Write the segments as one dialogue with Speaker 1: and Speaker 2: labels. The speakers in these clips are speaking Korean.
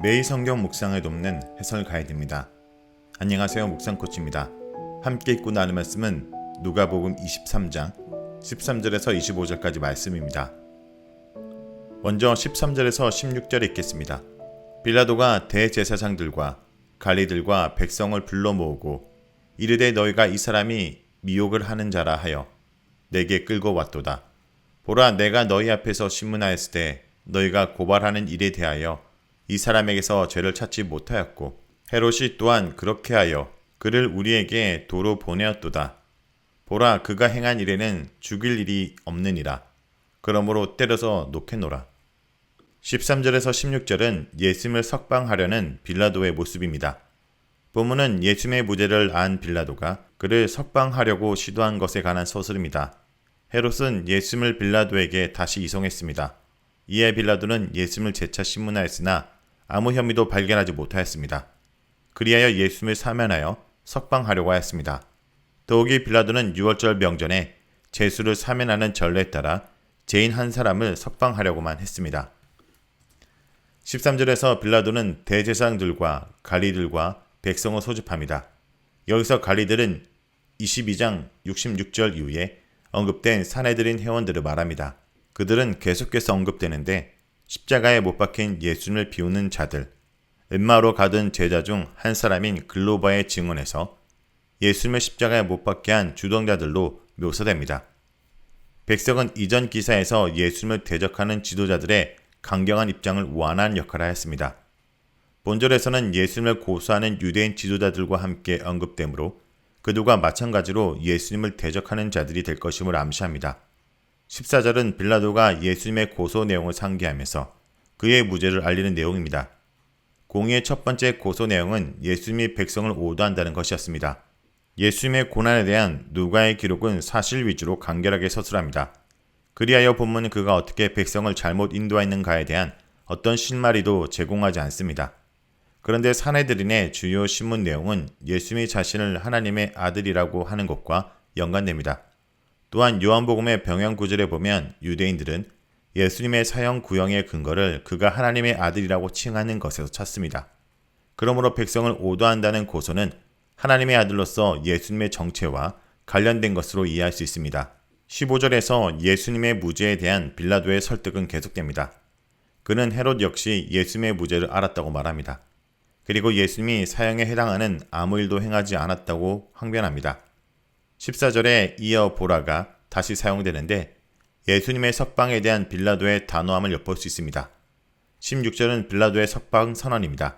Speaker 1: 매일 성경 묵상을 돕는 해설 가이드입니다. 안녕하세요. 묵상코치입니다. 함께 읽고 나눌 말씀은 누가복음 23장 13절에서 25절까지 말씀입니다. 먼저 13절에서 16절 읽겠습니다. 빌라도가 대제사장들과 관리들과 백성을 불러 모으고 이르되 너희가 이 사람이 미혹을 하는 자라 하여 내게 끌고 왔도다. 보라, 내가 너희 앞에서 신문하였을 때 너희가 고발하는 일에 대하여 이 사람에게서 죄를 찾지 못하였고 헤롯이 또한 그렇게 하여 그를 우리에게 도로 보내었도다. 보라, 그가 행한 일에는 죽일 일이 없느니라. 그러므로 때려서 놓겠노라. 13절에서 16절은 예수님을 석방하려는 빌라도의 모습입니다. 본문은 예수님의 무죄를 안 빌라도가 그를 석방하려고 시도한 것에 관한 서술입니다. 헤롯은 예수님을 빌라도에게 다시 이송했습니다. 이에 빌라도는 예수님을 재차 신문하였으나 아무 혐의도 발견하지 못하였습니다. 그리하여 예수님을 사면하여 석방하려고 하였습니다. 더욱이 빌라도는 유월절 명절에 제수를 사면하는 전례에 따라 죄인 한 사람을 석방하려고만 했습니다. 13절에서 빌라도는 대제사장들과 관리들과 백성을 소집합니다. 여기서 관리들은 22장 66절 이후에 언급된 사내들인 회원들을 말합니다. 그들은 계속해서 언급되는데 십자가에 못 박힌 예수님을 비우는 자들, 엠마오로 가던 제자 중 한 사람인 글로바의 증언에서 예수님을 십자가에 못 박게 한 주동자들로 묘사됩니다. 백성은 이전 기사에서 예수님을 대적하는 지도자들의 강경한 입장을 완화하는 역할을 하였습니다. 본절에서는 예수님을 고수하는 유대인 지도자들과 함께 언급되므로 그들과 마찬가지로 예수님을 대적하는 자들이 될 것임을 암시합니다. 14절은 빌라도가 예수님의 고소 내용을 상기하면서 그의 무죄를 알리는 내용입니다. 공의의 첫 번째 고소 내용은 예수님이 백성을 오도한다는 것이었습니다. 예수님의 고난에 대한 누가의 기록은 사실 위주로 간결하게 서술합니다. 그리하여 본문은 그가 어떻게 백성을 잘못 인도했는가에 대한 어떤 실마리도 제공하지 않습니다. 그런데 사내들인의 주요 신문 내용은 예수님이 자신을 하나님의 아들이라고 하는 것과 연관됩니다. 또한 요한복음의 병영 구절에 보면 유대인들은 예수님의 사형 구형의 근거를 그가 하나님의 아들이라고 칭하는 것에서 찾습니다. 그러므로 백성을 오도한다는 고소는 하나님의 아들로서 예수님의 정체와 관련된 것으로 이해할 수 있습니다. 15절에서 예수님의 무죄에 대한 빌라도의 설득은 계속됩니다. 그는 헤롯 역시 예수님의 무죄를 알았다고 말합니다. 그리고 예수님이 사형에 해당하는 아무 일도 행하지 않았다고 항변합니다. 14절에 이어 보라가 다시 사용되는데 예수님의 석방에 대한 빌라도의 단호함을 엿볼 수 있습니다. 16절은 빌라도의 석방 선언입니다.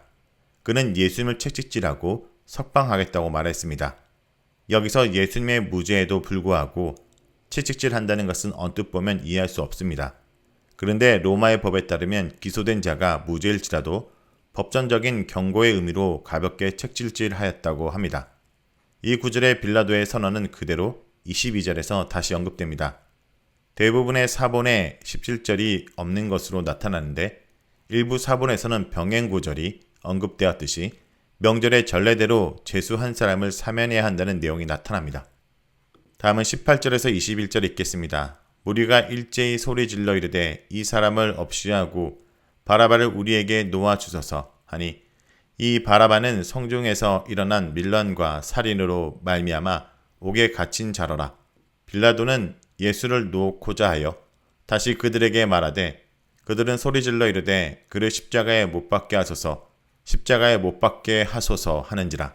Speaker 1: 그는 예수님을 채찍질하고 석방하겠다고 말했습니다. 여기서 예수님의 무죄에도 불구하고 채찍질한다는 것은 언뜻 보면 이해할 수 없습니다. 그런데 로마의 법에 따르면 기소된 자가 무죄일지라도 법전적인 경고의 의미로 가볍게 채찍질하였다고 합니다. 이 구절의 빌라도의 선언은 그대로 22절에서 다시 언급됩니다. 대부분의 사본에 17절이 없는 것으로 나타나는데 일부 사본에서는 병행 구절이 언급되었듯이 명절의 전례대로 제수 한 사람을 사면해야 한다는 내용이 나타납니다. 다음은 18절에서 21절 읽겠습니다. 무리가 일제히 소리질러 이르되 이 사람을 없이하고 바라바를 우리에게 놓아주소서 하니 이 바라바는 성중에서 일어난 밀란과 살인으로 말미암아 옥에 갇힌 자로라. 빌라도는 예수를 놓고자 하여 다시 그들에게 말하되 그들은 소리질러 이르되 그를 십자가에 못 박게 하소서 십자가에 못 박게 하소서 하는지라.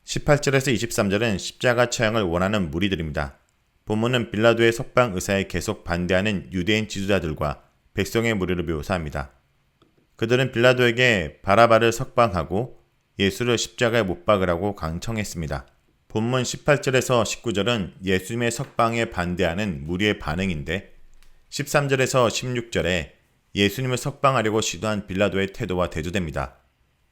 Speaker 1: 18절에서 23절은 십자가 처형을 원하는 무리들입니다. 본문은 빌라도의 석방 의사에 계속 반대하는 유대인 지도자들과 백성의 무리를 묘사합니다. 그들은 빌라도에게 바라바를 석방하고 예수를 십자가에 못 박으라고 강청했습니다. 본문 18절에서 19절은 예수님의 석방에 반대하는 무리의 반응인데 13절에서 16절에 예수님을 석방하려고 시도한 빌라도의 태도와 대조됩니다.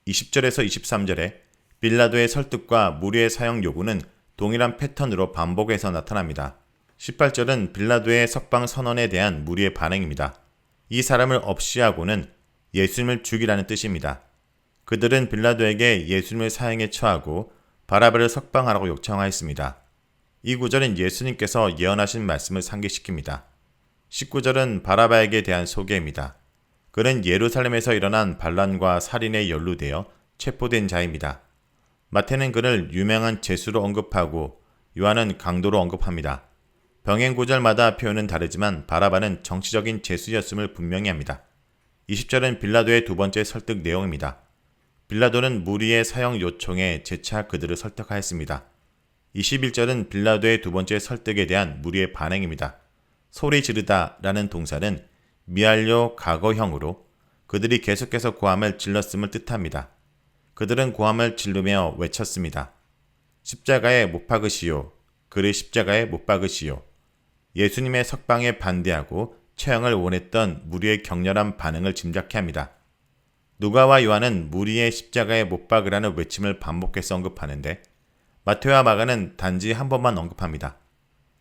Speaker 1: 20절에서 23절에 빌라도의 설득과 무리의 사형 요구는 동일한 패턴으로 반복해서 나타납니다. 18절은 빌라도의 석방 선언에 대한 무리의 반응입니다. 이 사람을 없이하고는 예수님을 죽이라는 뜻입니다. 그들은 빌라도에게 예수님을 사형에 처하고 바라바를 석방하라고 요청하였습니다. 이 구절은 예수님께서 예언하신 말씀을 상기시킵니다. 19절은 바라바에게 대한 소개입니다. 그는 예루살렘에서 일어난 반란과 살인에 연루되어 체포된 자입니다. 마태는 그를 유명한 죄수로 언급하고 요한은 강도로 언급합니다. 병행 구절마다 표현은 다르지만 바라바는 정치적인 죄수였음을 분명히 합니다. 20절은 빌라도의 두 번째 설득 내용입니다. 빌라도는 무리의 사형 요청에 재차 그들을 설득하였습니다. 21절은 빌라도의 두 번째 설득에 대한 무리의 반응입니다. 소리 지르다 라는 동사는 미완료 과거형으로 그들이 계속해서 고함을 질렀음을 뜻합니다. 그들은 고함을 지르며 외쳤습니다. 십자가에 못 박으시오. 그를 십자가에 못 박으시오. 예수님의 석방에 반대하고 처형을 원했던 무리의 격렬한 반응을 짐작케 합니다. 누가와 요한은 무리의 십자가에 못 박으라는 외침을 반복해서 언급하는데 마태와 마가는 단지 한 번만 언급합니다.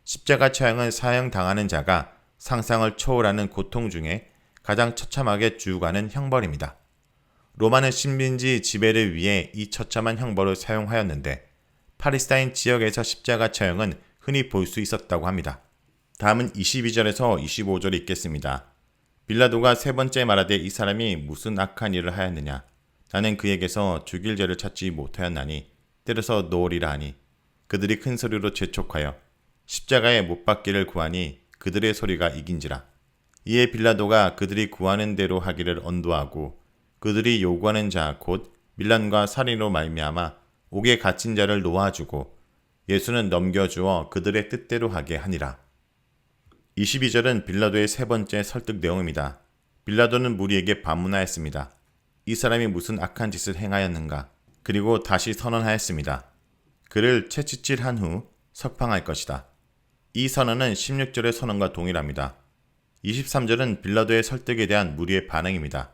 Speaker 1: 십자가 처형은 사형당하는 자가 상상을 초월하는 고통 중에 가장 처참하게 주고가는 형벌입니다. 로마는 식민지 지배를 위해 이 처참한 형벌을 사용하였는데 팔레스타인 지역에서 십자가 처형은 흔히 볼 수 있었다고 합니다. 다음은 22절에서 25절을 읽겠습니다. 빌라도가 세 번째 말하되 이 사람이 무슨 악한 일을 하였느냐? 나는 그에게서 죽일 죄를 찾지 못하였나니 때려서 놓으리라 하니 그들이 큰 소리로 재촉하여 십자가에 못 박기를 구하니 그들의 소리가 이긴지라. 이에 빌라도가 그들이 구하는 대로 하기를 언도하고 그들이 요구하는 자 곧 밀란과 살인으로 말미암아 옥에 갇힌 자를 놓아주고 예수는 넘겨주어 그들의 뜻대로 하게 하니라. 22절은 빌라도의 세 번째 설득 내용입니다. 빌라도는 무리에게 반문하였습니다. 이 사람이 무슨 악한 짓을 행하였는가? 그리고 다시 선언하였습니다. 그를 채찍질한 후 석방할 것이다. 이 선언은 16절의 선언과 동일합니다. 23절은 빌라도의 설득에 대한 무리의 반응입니다.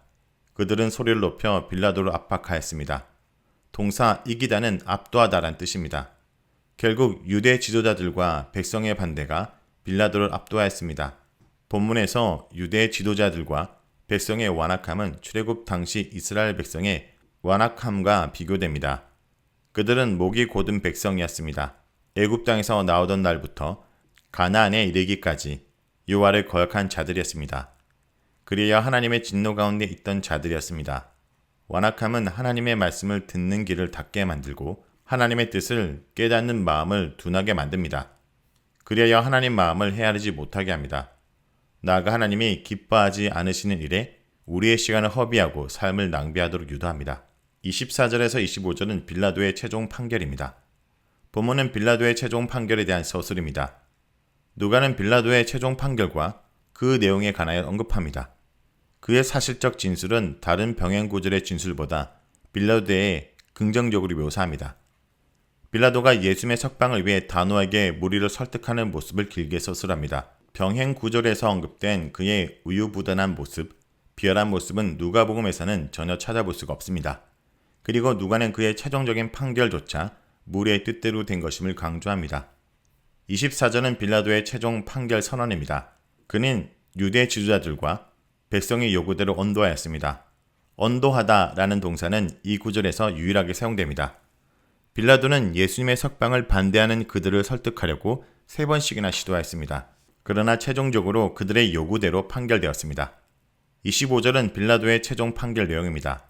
Speaker 1: 그들은 소리를 높여 빌라도를 압박하였습니다. 동사 이기다는 압도하다란 뜻입니다. 결국 유대 지도자들과 백성의 반대가 빌라도를 압도하였습니다. 본문에서 유대 지도자들과 백성의 완악함은 출애굽 당시 이스라엘 백성의 완악함과 비교됩니다. 그들은 목이 곧은 백성이었습니다. 애굽 땅에서 나오던 날부터 가나안에 이르기까지 여호와를 거역한 자들이었습니다. 그리하여 하나님의 진노 가운데 있던 자들이었습니다. 완악함은 하나님의 말씀을 듣는 길을 닫게 만들고 하나님의 뜻을 깨닫는 마음을 둔하게 만듭니다. 그리하여 하나님 마음을 헤아리지 못하게 합니다. 나아가 하나님이 기뻐하지 않으시는 일에 우리의 시간을 허비하고 삶을 낭비하도록 유도합니다. 24절에서 25절은 빌라도의 최종 판결입니다. 본문은 빌라도의 최종 판결에 대한 서술입니다. 누가는 빌라도의 최종 판결과 그 내용에 관하여 언급합니다. 그의 사실적 진술은 다른 병행 구절의 진술보다 빌라도에 긍정적으로 묘사합니다. 빌라도가 예수님의 석방을 위해 단호하게 무리를 설득하는 모습을 길게 서술합니다. 병행 구절에서 언급된 그의 우유부단한 모습, 비열한 모습은 누가복음에서는 전혀 찾아볼 수가 없습니다. 그리고 누가는 그의 최종적인 판결조차 무리의 뜻대로 된 것임을 강조합니다. 24절은 빌라도의 최종 판결 선언입니다. 그는 유대 지도자들과 백성의 요구대로 언도하였습니다. 언도하다라는 동사는 이 구절에서 유일하게 사용됩니다. 빌라도는 예수님의 석방을 반대하는 그들을 설득하려고 3번씩이나 시도하였습니다. 그러나 최종적으로 그들의 요구대로 판결되었습니다. 25절은 빌라도의 최종 판결 내용입니다.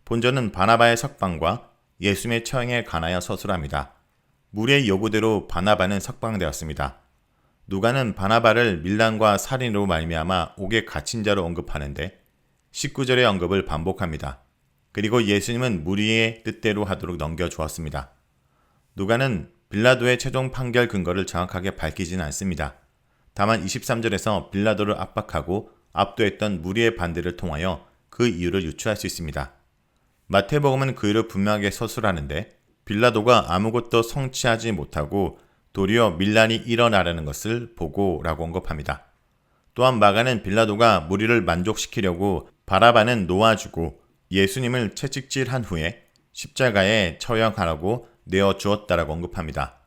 Speaker 1: 본절은 바나바의 석방과 예수님의 처형에 관하여 서술합니다. 무리의 요구대로 바나바는 석방되었습니다. 누가는 바나바를 밀란과 살인으로 말미암아 옥에 갇힌 자로 언급하는데 19절의 언급을 반복합니다. 그리고 예수님은 무리의 뜻대로 하도록 넘겨주었습니다. 누가는 빌라도의 최종 판결 근거를 정확하게 밝히지는 않습니다. 다만 23절에서 빌라도를 압박하고 압도했던 무리의 반대를 통하여 그 이유를 유추할 수 있습니다. 마태복음은 그 이유를 분명하게 서술하는데 빌라도가 아무것도 성취하지 못하고 도리어 밀란이 일어나려는 것을 보고라고 언급합니다. 또한 마가는 빌라도가 무리를 만족시키려고 바라바는 놓아주고 예수님을 채찍질한 후에 십자가에 처형하라고 내어주었다라고 언급합니다.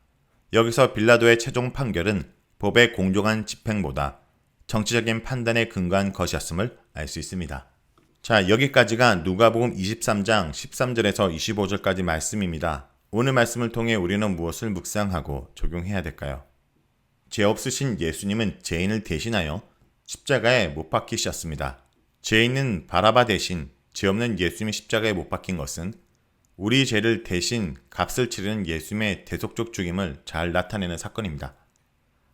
Speaker 1: 여기서 빌라도의 최종 판결은 법의 공정한 집행보다 정치적인 판단에 근거한 것이었음을 알 수 있습니다. 자, 여기까지가 누가복음 23장 13절에서 25절까지 말씀입니다. 오늘 말씀을 통해 우리는 무엇을 묵상하고 적용해야 될까요? 죄 없으신 예수님은 죄인을 대신하여 십자가에 못 박히셨습니다. 죄 있는 바라바 대신 죄 없는 예수님이 십자가에 못 박힌 것은 우리 죄를 대신 값을 치르는 예수님의 대속적 죽임을 잘 나타내는 사건입니다.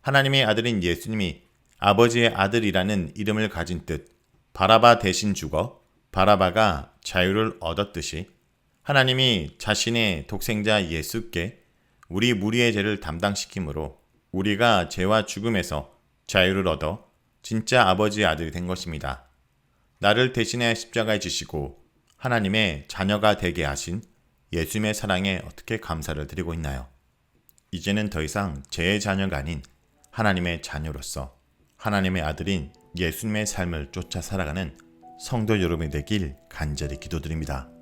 Speaker 1: 하나님의 아들인 예수님이 아버지의 아들이라는 이름을 가진 뜻, 바라바 대신 죽어 바라바가 자유를 얻었듯이 하나님이 자신의 독생자 예수께 우리 무리의 죄를 담당시킴으로 우리가 죄와 죽음에서 자유를 얻어 진짜 아버지의 아들이 된 것입니다. 나를 대신해 십자가에 지시고 하나님의 자녀가 되게 하신 예수님의 사랑에 어떻게 감사를 드리고 있나요? 이제는 더 이상 죄의 자녀가 아닌 하나님의 자녀로서 하나님의 아들인 예수님의 삶을 쫓아 살아가는 성도 여러분이 되길 간절히 기도드립니다.